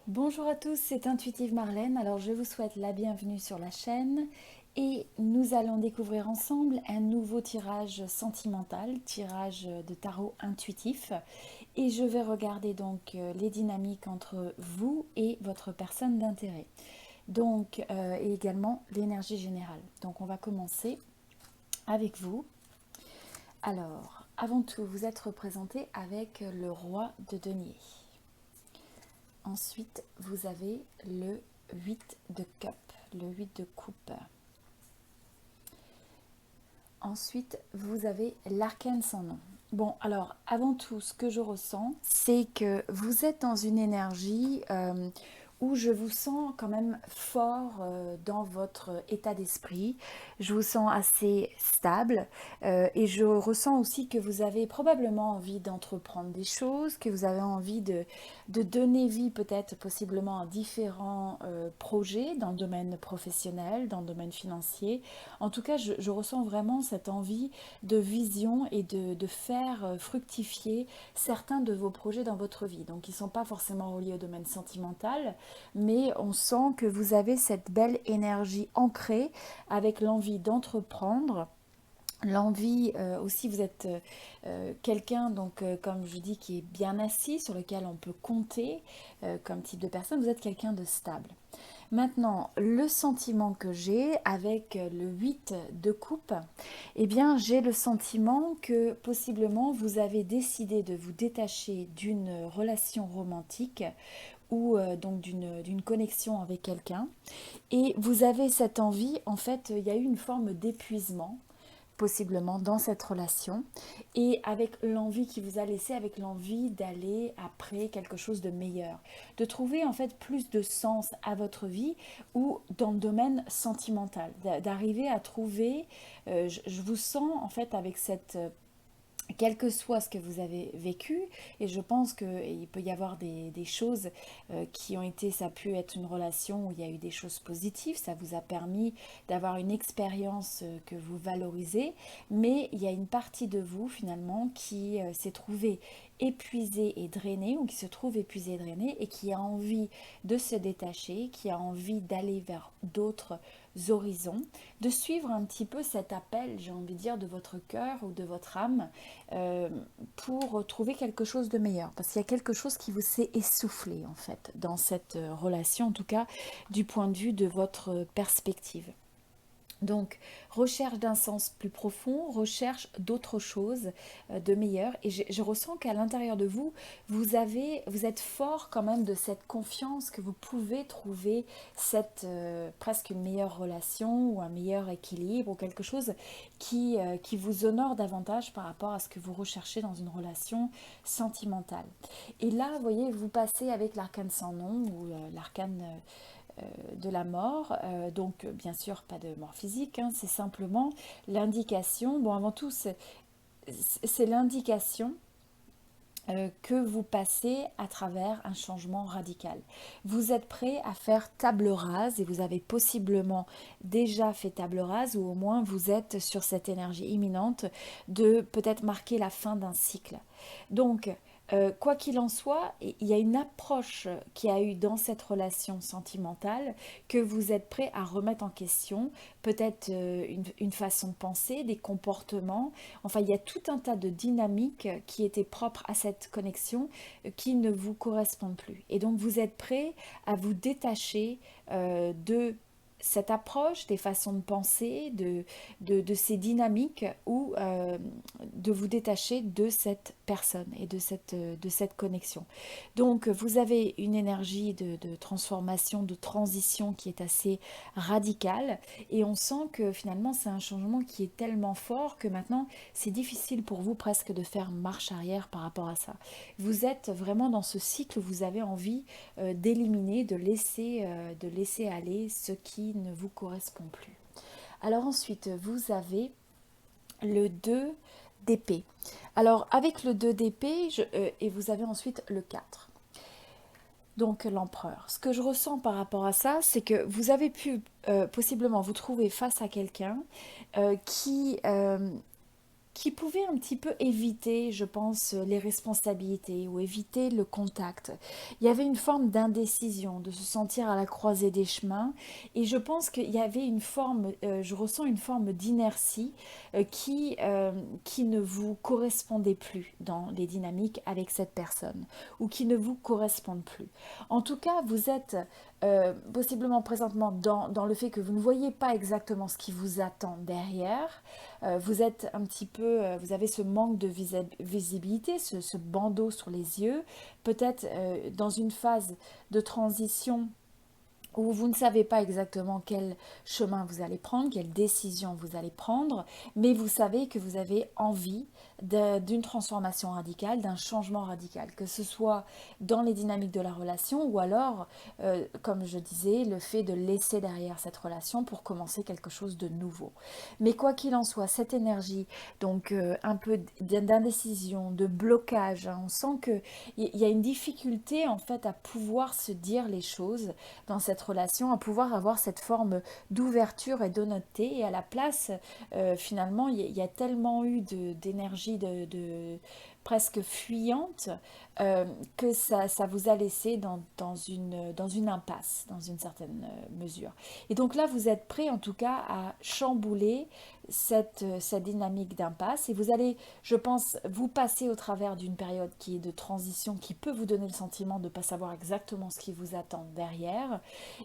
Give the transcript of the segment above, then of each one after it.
Bonjour à tous, c'est Intuitive Marlène. Alors je vous souhaite la bienvenue sur la chaîne et nous allons découvrir ensemble un nouveau tirage sentimental, tirage de tarot intuitif. Et je vais regarder donc les dynamiques entre vous et votre personne d'intérêt. Donc et également l'énergie générale. Donc on va commencer avec vous. Alors, avant tout, vous êtes représenté avec le roi de denier. Ensuite, vous avez le 8 de cup, le 8 de coupe. Ensuite, vous avez l'arcane sans nom. Bon, alors, avant tout, ce que je ressens, c'est que vous êtes dans une énergie où je vous sens quand même fort dans votre état d'esprit. Je vous sens assez stable et je ressens aussi que vous avez probablement envie d'entreprendre des choses, que vous avez envie de donner vie peut-être possiblement à différents projets dans le domaine professionnel, dans le domaine financier. En tout cas, je ressens vraiment cette envie de vision et de faire fructifier certains de vos projets dans votre vie. Donc, ils ne sont pas forcément reliés au domaine sentimental, mais on sent que vous avez cette belle énergie ancrée avec l'envie d'entreprendre. L'envie aussi, vous êtes quelqu'un, donc comme je dis, qui est bien assis, sur lequel on peut compter comme type de personne. Vous êtes quelqu'un de stable. Maintenant, le sentiment que j'ai avec le 8 de coupe, eh bien, j'ai le sentiment que possiblement vous avez décidé de vous détacher d'une relation romantique ou donc d'une connexion avec quelqu'un. Et vous avez cette envie, en fait, il y a eu une forme d'épuisement possiblement dans cette relation et avec l'envie qui vous a laissé, avec l'envie d'aller après quelque chose de meilleur, de trouver en fait plus de sens à votre vie ou dans le domaine sentimental, d'arriver à trouver, je vous sens en fait avec cette quel que soit ce que vous avez vécu, et je pense qu'il peut y avoir des choses qui ont été, ça a pu être une relation où il y a eu des choses positives, ça vous a permis d'avoir une expérience que vous valorisez, mais il y a une partie de vous finalement qui s'est trouvée épuisée et drainée, ou qui se trouve épuisée et drainée, et qui a envie de se détacher, qui a envie d'aller vers d'autres horizons, de suivre un petit peu cet appel, j'ai envie de dire, de votre cœur ou de votre âme, euh, pour trouver quelque chose de meilleur. Parce qu'il y a quelque chose qui vous s'est essoufflé, en fait, dans cette relation, en tout cas, du point de vue de votre perspective. Donc, recherche d'un sens plus profond, recherche d'autres choses de meilleures. Et je ressens qu'à l'intérieur de vous, vous êtes fort quand même de cette confiance que vous pouvez trouver cette presque une meilleure relation ou un meilleur équilibre ou quelque chose qui vous honore davantage par rapport à ce que vous recherchez dans une relation sentimentale. Et là, vous voyez, vous passez avec l'arcane sans nom ou l'arcane de la mort, donc bien sûr pas de mort physique, hein, c'est simplement l'indication, bon avant tout c'est l'indication que vous passez à travers un changement radical. Vous êtes prêt à faire table rase et vous avez possiblement déjà fait table rase ou au moins vous êtes sur cette énergie imminente de peut-être marquer la fin d'un cycle. Donc, quoi qu'il en soit, il y a une approche qui a eu dans cette relation sentimentale que vous êtes prêt à remettre en question, peut-être une façon de penser, des comportements. Enfin, il y a tout un tas de dynamiques qui étaient propres à cette connexion qui ne vous correspondent plus. Et donc, vous êtes prêt à vous détacher de cette approche, des façons de penser, de ces dynamiques ou de vous détacher de cette personne et de cette connexion. Donc vous avez une énergie de transformation, de transition qui est assez radicale et on sent que finalement c'est un changement qui est tellement fort que maintenant c'est difficile pour vous presque de faire marche arrière par rapport à ça. Vous êtes vraiment dans ce cycle où vous avez envie d'éliminer, de laisser aller ce qui ne vous correspond plus. Alors ensuite, vous avez le 2 d'épée. Alors avec le 2 d'épée, et vous avez ensuite le 4. Donc l'empereur. Ce que je ressens par rapport à ça, c'est que vous avez pu possiblement vous trouver face à quelqu'un qui qui pouvait un petit peu éviter, je pense, les responsabilités ou éviter le contact. Il y avait une forme d'indécision, de se sentir à la croisée des chemins. Et je pense qu'il y avait une forme, je ressens une forme d'inertie qui ne vous correspondait plus dans les dynamiques avec cette personne ou qui ne vous correspondent plus. En tout cas, vous êtes possiblement présentement dans le fait que vous ne voyez pas exactement ce qui vous attend derrière. Vous êtes un petit peu, vous avez ce manque de visibilité, ce bandeau sur les yeux, peut-être dans une phase de transition où vous ne savez pas exactement quel chemin vous allez prendre, quelle décision vous allez prendre, mais vous savez que vous avez envie d'une transformation radicale, d'un changement radical, que ce soit dans les dynamiques de la relation ou alors, comme je disais, le fait de laisser derrière cette relation pour commencer quelque chose de nouveau. Mais quoi qu'il en soit, cette énergie, donc un peu d'indécision, de blocage, hein, on sent qu'il y a une difficulté en fait à pouvoir se dire les choses dans cette relation, à pouvoir avoir cette forme d'ouverture et d'honnêteté. Et à la place, finalement, il y a tellement eu d'énergie presque fuyante que ça vous a laissé dans une impasse, dans une certaine mesure. Et donc là, vous êtes prêt en tout cas à chambouler cette dynamique d'impasse et vous allez, je pense, vous passer au travers d'une période qui est de transition, qui peut vous donner le sentiment de ne pas savoir exactement ce qui vous attend derrière.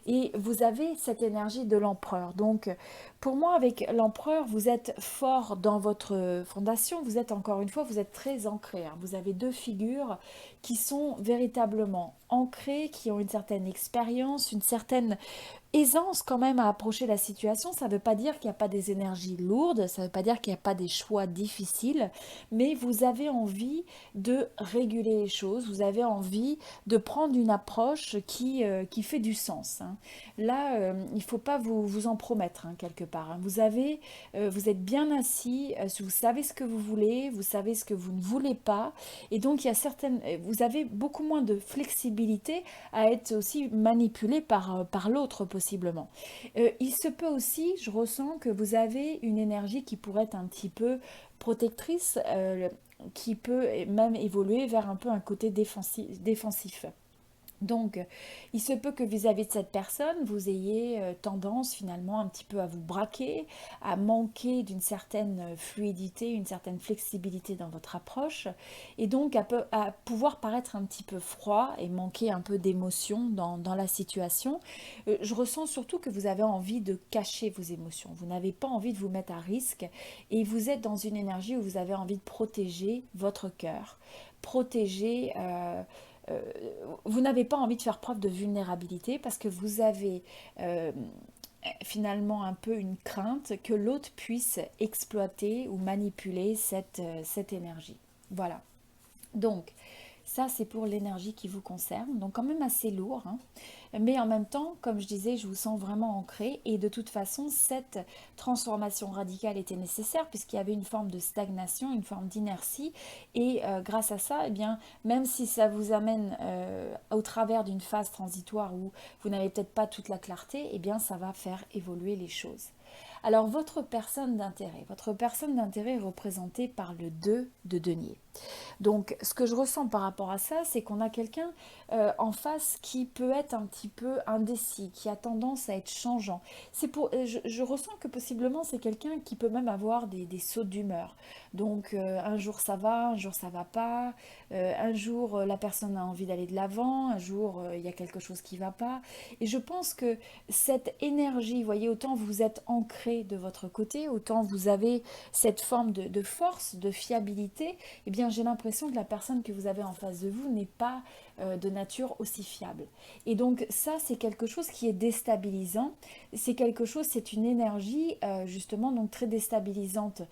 Et vous avez cette énergie de l'empereur. Donc, pour moi, avec l'empereur, vous êtes fort dans votre fondation. Vous êtes, encore une fois, vous êtes très ancré, hein. Vous avez deux figures qui sont véritablement ancrées, qui ont une certaine expérience, une certaine aisance quand même à approcher la situation. Ça ne veut pas dire qu'il n'y a pas des énergies lourdes, ça ne veut pas dire qu'il n'y a pas des choix difficiles, mais vous avez envie de réguler les choses, vous avez envie de prendre une approche qui fait du sens, hein. Là, il ne faut pas vous en promettre, hein, quelque part, hein. Vous êtes bien assis, vous savez ce que vous voulez, vous savez ce que vous ne voulez pas, et donc il y a vous avez beaucoup moins de flexibilité à être aussi manipulé par l'autre possiblement. Il se peut aussi, je ressens que vous avez une énergie qui pourrait être un petit peu protectrice, qui peut même évoluer vers un peu un côté défensif. Donc, il se peut que vis-à-vis de cette personne, vous ayez tendance finalement un petit peu à vous braquer, à manquer d'une certaine fluidité, une certaine flexibilité dans votre approche, et donc à pouvoir paraître un petit peu froid et manquer un peu d'émotion dans la situation. Je ressens surtout que vous avez envie de cacher vos émotions, vous n'avez pas envie de vous mettre à risque, et vous êtes dans une énergie où vous avez envie de protéger votre cœur, protéger... euh, vous n'avez pas envie de faire preuve de vulnérabilité parce que vous avez finalement un peu une crainte que l'autre puisse exploiter ou manipuler cette énergie. Voilà. Donc, ça, c'est pour l'énergie qui vous concerne. Donc, quand même assez lourd, hein. Mais en même temps, comme je disais, je vous sens vraiment ancré. Et de toute façon, cette transformation radicale était nécessaire puisqu'il y avait une forme de stagnation, une forme d'inertie. Et grâce à ça, eh bien, même si ça vous amène au travers d'une phase transitoire où vous n'avez peut-être pas toute la clarté, eh bien, ça va faire évoluer les choses. Alors, votre personne d'intérêt est représentée par le 2 de denier. Donc, ce que je ressens par rapport à ça, c'est qu'on a quelqu'un en face qui peut être un petit peu indécis, qui a tendance à être changeant. Je ressens que possiblement c'est quelqu'un qui peut même avoir des sauts d'humeur. Donc, un jour ça va, un jour ça va pas, un jour la personne a envie d'aller de l'avant, un jour il y a quelque chose qui va pas. Et je pense que cette énergie, vous voyez, autant vous êtes ancré de votre côté, autant vous avez cette forme de force, de fiabilité, eh bien j'ai l'impression que la personne que vous avez en face de vous n'est pas de nature aussi fiable. Et donc ça, c'est quelque chose qui est déstabilisant. C'est une énergie justement donc très déstabilisante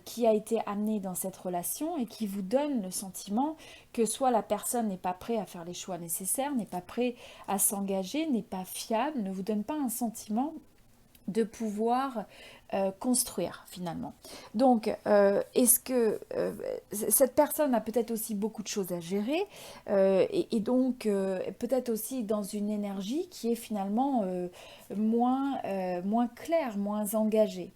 qui a été amenée dans cette relation et qui vous donne le sentiment que soit la personne n'est pas prête à faire les choix nécessaires, n'est pas prête à s'engager, n'est pas fiable, ne vous donne pas un sentiment de pouvoir construire finalement. Donc, est-ce que cette personne a peut-être aussi beaucoup de choses à gérer et donc peut-être aussi dans une énergie qui est finalement moins claire, moins engagée.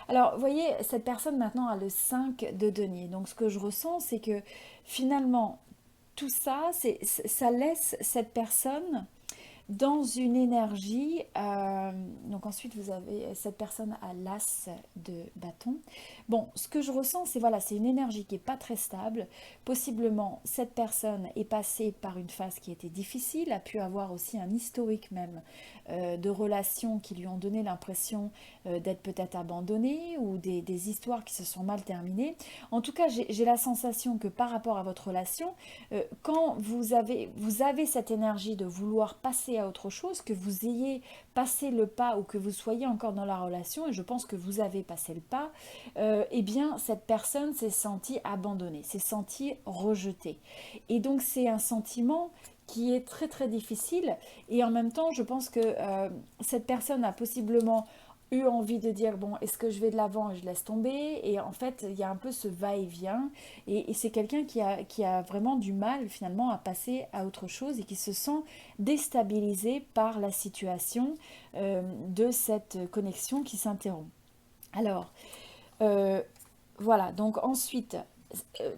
Alors, vous voyez, cette personne maintenant a le 5 de denier. Donc, ce que je ressens, c'est que finalement, tout ça, ça laisse cette personne dans une énergie. Donc ensuite, vous avez cette personne à l'as de bâton. Bon, ce que je ressens, c'est voilà, c'est une énergie qui n'est pas très stable. Possiblement, cette personne est passée par une phase qui était difficile, a pu avoir aussi un historique même de relations qui lui ont donné l'impression d'être peut-être abandonnée ou des histoires qui se sont mal terminées. En tout cas, j'ai la sensation que par rapport à votre relation, quand vous avez cette énergie de vouloir passer à autre chose, que vous ayez passé le pas ou que vous soyez encore dans la relation, et je pense que vous avez passé le pas, eh bien cette personne s'est sentie abandonnée, s'est sentie rejetée. Et donc c'est un sentiment qui est très très difficile et en même temps je pense que cette personne a possiblement eu envie de dire bon est-ce que je vais de l'avant et je laisse tomber et en fait il y a un peu ce va-et-vient et c'est quelqu'un qui a vraiment du mal finalement à passer à autre chose et qui se sent déstabilisé par la situation de cette connexion qui s'interrompt. Alors euh, voilà, donc ensuite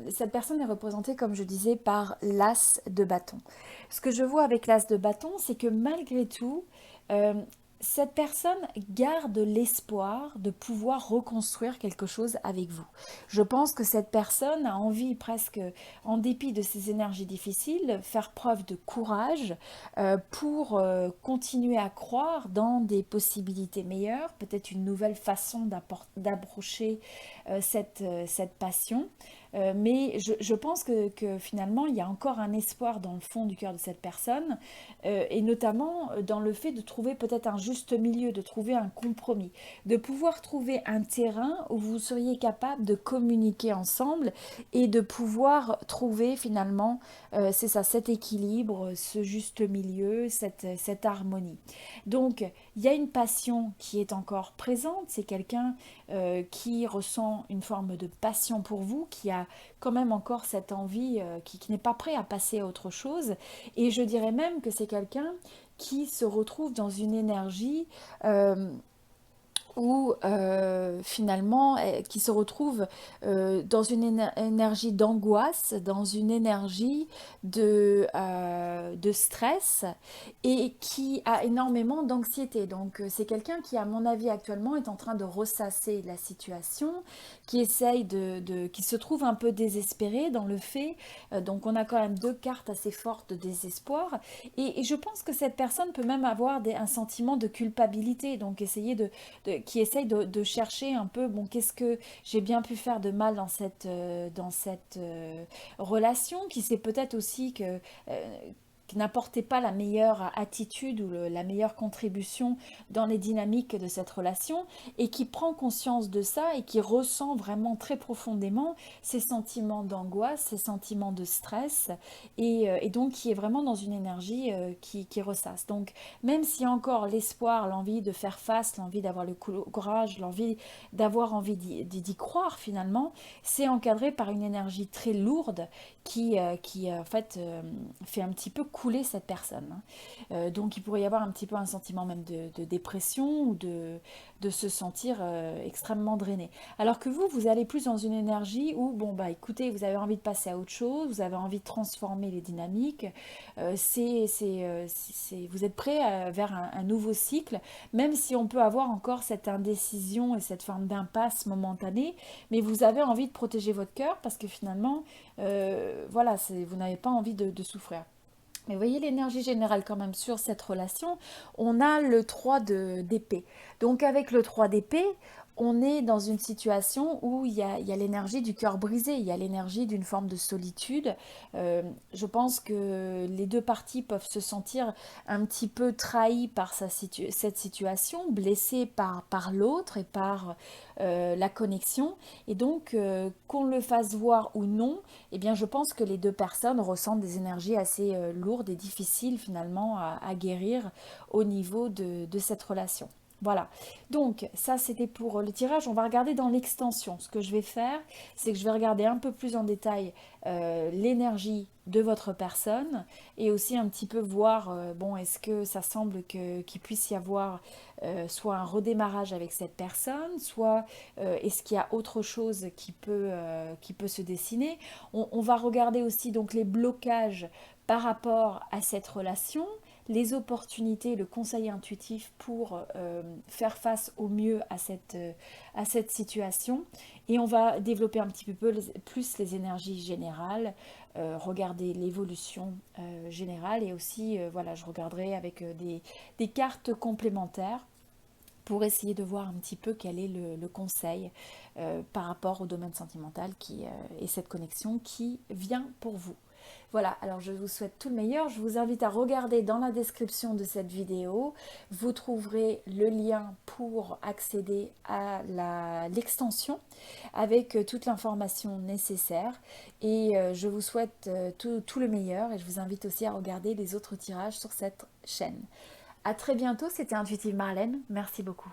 cette personne est représentée, comme je disais, par l'as de bâton. Ce que je vois avec l'as de bâton, c'est que malgré tout, euh, cette personne garde l'espoir de pouvoir reconstruire quelque chose avec vous. Je pense que cette personne a envie presque, en dépit de ses énergies difficiles, faire preuve de courage pour continuer à croire dans des possibilités meilleures, peut-être une nouvelle façon d'approcher cette passion. Mais je pense que finalement, il y a encore un espoir dans le fond du cœur de cette personne, et notamment dans le fait de trouver peut-être un juste milieu, de trouver un compromis, de pouvoir trouver un terrain où vous seriez capable de communiquer ensemble et de pouvoir trouver finalement, c'est ça, cet équilibre, ce juste milieu, cette harmonie. Donc, il y a une passion qui est encore présente, c'est quelqu'un qui ressent une forme de passion pour vous, qui a quand même encore cette envie, qui n'est pas prêt à passer à autre chose. Et je dirais même que c'est quelqu'un qui se retrouve dans une énergie ou finalement qui se retrouve dans une énergie d'angoisse, dans une énergie de stress et qui a énormément d'anxiété. Donc c'est quelqu'un qui, à mon avis, actuellement est en train de ressasser la situation, qui essaye qui se trouve un peu désespéré dans le fait. Donc on a quand même deux cartes assez fortes de désespoir et je pense que cette personne peut même avoir un sentiment de culpabilité, donc essayer qui essaye de chercher un peu, bon, qu'est-ce que j'ai bien pu faire de mal dans cette relation, qui sait peut-être aussi que qui n'apportait pas la meilleure attitude ou la meilleure contribution dans les dynamiques de cette relation et qui prend conscience de ça et qui ressent vraiment très profondément ces sentiments d'angoisse, ces sentiments de stress et donc qui est vraiment dans une énergie qui ressasse. Donc même si encore l'espoir, l'envie de faire face, l'envie d'avoir le courage, l'envie d'avoir envie d'y croire finalement, c'est encadré par une énergie très lourde qui en fait fait un petit peu couler cette personne. Hein. Donc il pourrait y avoir un petit peu un sentiment même de dépression ou de se sentir extrêmement drainé. Alors que vous allez plus dans une énergie où, bon bah écoutez, vous avez envie de passer à autre chose, vous avez envie de transformer les dynamiques, vous êtes prêt vers un nouveau cycle, même si on peut avoir encore cette indécision et cette forme d'impasse momentanée, mais vous avez envie de protéger votre cœur parce que finalement, voilà, vous n'avez pas envie de souffrir. Mais vous voyez l'énergie générale quand même sur cette relation, on a le 3 d'épée. Donc avec le 3 d'épée, on est dans une situation où il y a l'énergie du cœur brisé, il y a l'énergie d'une forme de solitude. Je pense que les deux parties peuvent se sentir un petit peu trahies par cette situation, blessées par l'autre et par la connexion. Et donc, qu'on le fasse voir ou non, eh bien, je pense que les deux personnes ressentent des énergies assez lourdes et difficiles finalement à guérir au niveau de cette relation. Voilà. Donc, ça, c'était pour le tirage. On va regarder dans l'extension. Ce que je vais faire, c'est que je vais regarder un peu plus en détail l'énergie de votre personne et aussi un petit peu voir, bon, est-ce que ça semble qu'il puisse y avoir soit un redémarrage avec cette personne, soit est-ce qu'il y a autre chose qui peut se dessiner. On va regarder aussi donc les blocages par rapport à cette relation, les opportunités, le conseil intuitif pour faire face au mieux à cette situation. Et on va développer un petit peu plus les énergies générales, regarder l'évolution générale et aussi, voilà, je regarderai avec des cartes complémentaires pour essayer de voir un petit peu quel est le conseil par rapport au domaine sentimental et cette connexion qui vient pour vous. Voilà, alors je vous souhaite tout le meilleur. Je vous invite à regarder dans la description de cette vidéo. Vous trouverez le lien pour accéder à l'extension avec toute l'information nécessaire. Et je vous souhaite tout le meilleur et je vous invite aussi à regarder les autres tirages sur cette chaîne. À très bientôt, c'était Intuitive Marlène. Merci beaucoup.